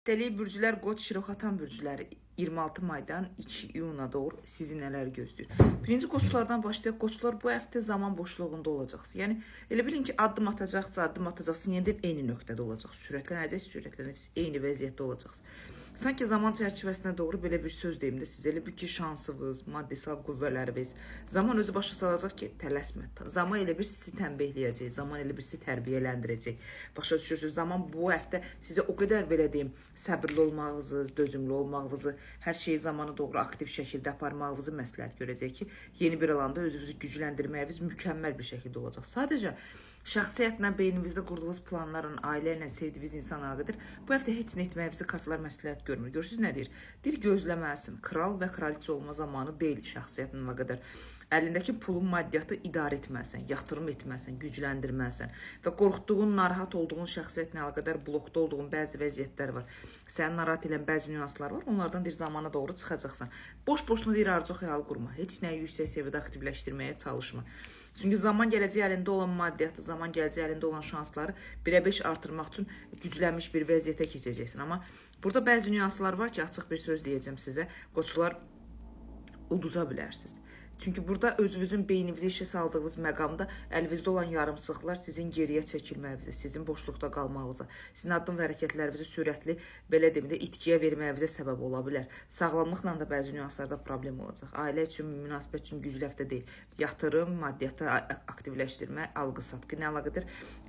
Dəli bürcülər, Qoç, Şiroxatan bürcüləri 26 maydan 2 iyuna doğru sizi nələr gözləyir? Birinci qoçlardan başlayaq. Qoçlar bu həftə zaman boşluğunda olacaqsınız. Yəni elə bilin ki, addım atacaqsınız, yenə də eyni nöqtədə olacaqsınız. Sürətlənəcəksiniz, eyni vəziyyətdə olacaqsınız. Sanki zaman çərçivəsinə doğru belə bir söz deyim də sizə, elə bir ki, şansınız, maddisal qüvvələriniz, zaman özü başa salacaq ki, tələsmə. Zaman elə bir sizi tənbihləyəcək, zaman elə bir sizi tərbiyələndirəcək. Başa düşürsünüz, zaman bu həftə sizə o qədər belə deyim, səbirli olmağınızı, dözümlü olmağınızı, hər şeyi zamana doğru aktiv şəkildə aparmağınızı məsləhət görəcək ki, yeni bir alanda özünüzü gücləndirməyiniz mükəmməl bir şəkildə olacaq. Sadəcə şəxsiyyətlə, beyninizdə qurduğunuz planların, ailə ilə, sevdiyiniz insanlara qədər bu həftə heç nə etməyinizi kartlar məsləhət görmür. Görürsünüz nə deyir? Deyir, gözləməlisin. Kral və kraliçə olma zamanı deyil şəxsiyyətinlə qədər. Əlindəki pulun, maddiyatı idarə etməlisən, yatırım etməlisən, gücləndirməlisən və qorxduğun, narahat olduğun şəxsiyyətlə əlaqədar blokda olduğun bəzi vəziyyətlər var. Sənin narahat edən bəzi nüanslar var. Onlardan deyir, zamana doğru çıxacaqsan. Boş-boşuna deyir, arzu xəyal qurma. Heç nəyi yüksək səviyyədə aktivləşdirməyə çalışma. Çünki zaman gələcək əlində olan maddiyatı, zaman gələcək əlində olan şansları 1-ə 5 artırmaq üçün güclənmiş bir vəziyyətə keçəcəksin. Amma burada bəzi nüanslar var ki, açıq bir söz deyəcəm sizə. Qoçlar, uduza bilərsiniz. Çünki burada özünüzün beyninizi işə saldığınız məqamda əlinizdə olan yarımçılıqlar sizin geriyə çəkilməyinizə, sizin boşluqda qalmağınıza, sizin addım və hərəkətlərinizi sürətli, belə demə də itkiyə verməyinizə səbəb ola bilər. Sağlamlıqla da bəzi nüanslarda problem olacaq. Ailə üçün, münasibət üçün güclü həftə deyil. Yatırım, maddiyatı aktivləşdirmə, alqı-satqı ilə əlaqədar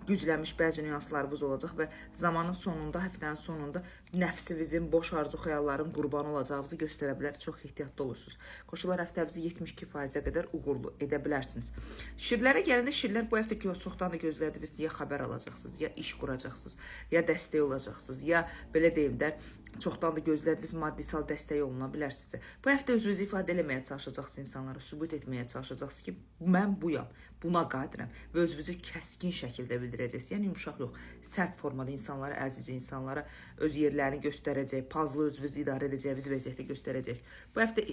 güclənmiş bəzi nüanslarınız olacaq və zamanın sonunda, həftənin sonunda nəfsinizin, boş arzu xəyalların qurbanı olacağınızı göstərə bilər. Çox ehtiyatlı olursunuz. Qoşullar həftənizi 72%-ə qədər uğurlu edə bilərsiniz. Şirlərə gələndə şirlər bu həftə çoxdan da gözlədiniz, ya xəbər alacaqsınız, ya iş quracaqsınız, ya dəstək olacaqsınız, ya belə deyim də çoxdan da gözlədiniz maddisal dəstək oluna bilər sizə. Bu həftə özünüzü ifadə eləməyə çalışacaqsınız, insanlara sübut etməyə çalışacaqsınız ki, mən buyam, buna qadirəm və özünüzü kəskin şəkildə bildirəcəksiniz. Yəni yumşaq yox, sərt formada insanlara əzizcə, insanlara öz yerlərini göstərəcək, puzzle özünüzü idarə edəcəyiniz vəziyyətdə göstərəcəksiniz. Bu həftə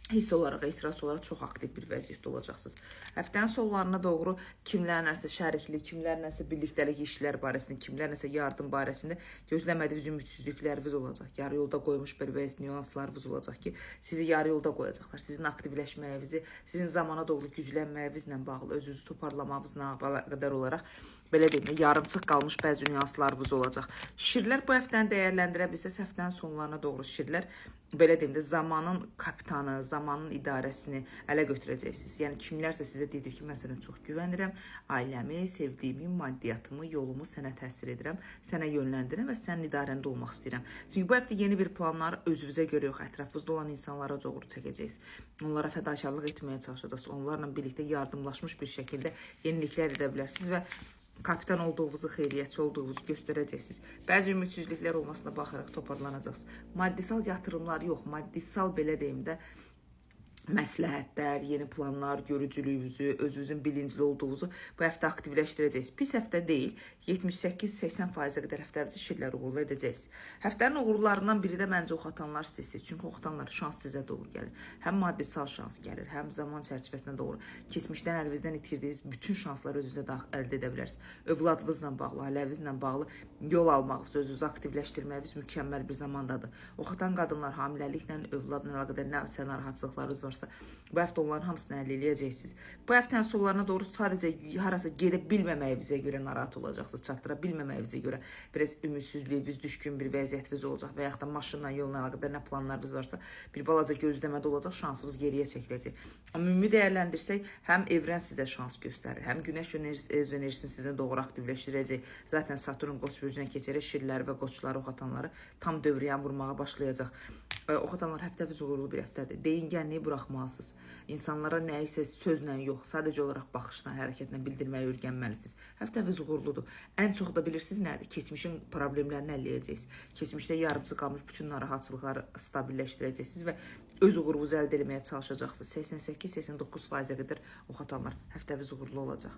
hiss olaraq, etiraz olaraq çox aktiv bir vəziyyətdə olacaqsınız. Həftənin sonlarına doğru kimlərləsə şəriklik, kimlərləsə birlikdəlik işlər barəsində, kimlərləsə yardım barəsində gözləmədiyiniz ümidsizlikləriniz olacaq. Yarı yolda qoymuş bir vəziyyət nüanslarınız olacaq ki, sizi yarı yolda qoyacaqlar. Sizin aktivləşməyinizi, sizin zamana doğru güclənməyinizlə bağlı, özünüzü toparlamağınızla əlaqədar olaraq belə deyim, yarımçıq qalmış bəzi nüanslarınız olacaq. Şirlər bu həftəni dəyərləndirə bilsəz, həftənin sonlarına doğru şirlər belə deyim də zamanın kapitanı, zamanın idarəsini ələ götürəcəksiniz. Yəni kimlərsə sizə deyəcək ki, mən sənə çox güvənirəm, ailəmi, sevdiyimi, maddiyatımı, yolumu sənə təsir edirəm, sənə yönləndirirəm və sənin idarəndə olmaq istəyirəm. Çünki bu həftə yeni bir planlar özünüzə görə yox, ətrafınızda olan insanlara doğru çəkəcəksiniz. Onlara fədakarlıq etməyə çalışacaqsınız. Onlarla birlikdə yardımlaşmış bir şəkildə yeniliklər edə bilərsiniz və kapitan olduğunuzu, xeyriyyətçi olduğunuzu göstərəcəksiniz. Bəzi ümidsizliklər olmasına baxaraq toparlanacaqsınız. Maddisal yatırımlar yox, maddisal belə deyim də məsləhətlər, yeni planlar, görücülüyünüzü, özünüzün bilincli olduğunuzu bu həftə aktivləşdirəcəksiniz. Pis həftə deyil, 78-80%-ə qədər həftənizi şirlər uğurlu edəcəksiniz. Həftənin uğurlarından biri də məncə oxatanlar sizsiniz. Çünki oxatanlar şans sizə doğru gəlir. Həm maddisal şans gəlir, həm zaman çərçivəsinə doğru. Keçmişdən əlinizdən itirdiyiniz bütün şansları özünüzə əldə edə bilərsiniz. Övladınızla bağlı, ailənizlə bağlı yol almağınız, özünüzü aktivləşdirməyiniz mükəmməl bir zamandadır. Oxatan qadınlar hamiləliklə, övladla əlaqədar nəsə narahatçılıqlarınız varsa, bu həftə onların hamısını əldə edəcəksiniz. Bu həftənin sonlarına doğru sadəcə harasa gedə bilməməyinizə görə narahat olacaqsınız, çatdıra bilməməyinizə görə biraz ümidsizliyiniz, düşkün bir vəziyyətiniz olacaq və yaxud da maşınla, yolla əlaqədar nə planlarınız varsa, bir balaca gözləmədə olacaq, şansınız geriyə çəkiləcək. Amma ümumi dəyərləndirsək, həm evrən sizə şans göstərir, həm günəş enerjisini sizə doğru aktivləşdirəcək. Zaten Saturn Qoç bürcünə keçərək şirləri və qoçları, oxatanları tam dövriyən vurmağa başlayacaq. Oxatanlar həftəniz uğurlu bir həftədir. Deyingənliyi buraxmalısınız. İnsanlara nəyisə sözlə yox, sadəcə olaraq baxışla, hərəkətlə bildirməyi öyrənməlisiniz. Həftəniz uğurludur. Ən çox da bilirsiniz nədir? Keçmişin problemlərini əlləyəcəksiniz. Keçmişdə yarımçı qalmış bütün narahatçılıqları stabilləşdirəcəksiniz və öz uğurunuzu əldə etməyə çalışacaqsınız. 88-89%-ə qədər oxatanlar həftəniz uğurlu olacaq.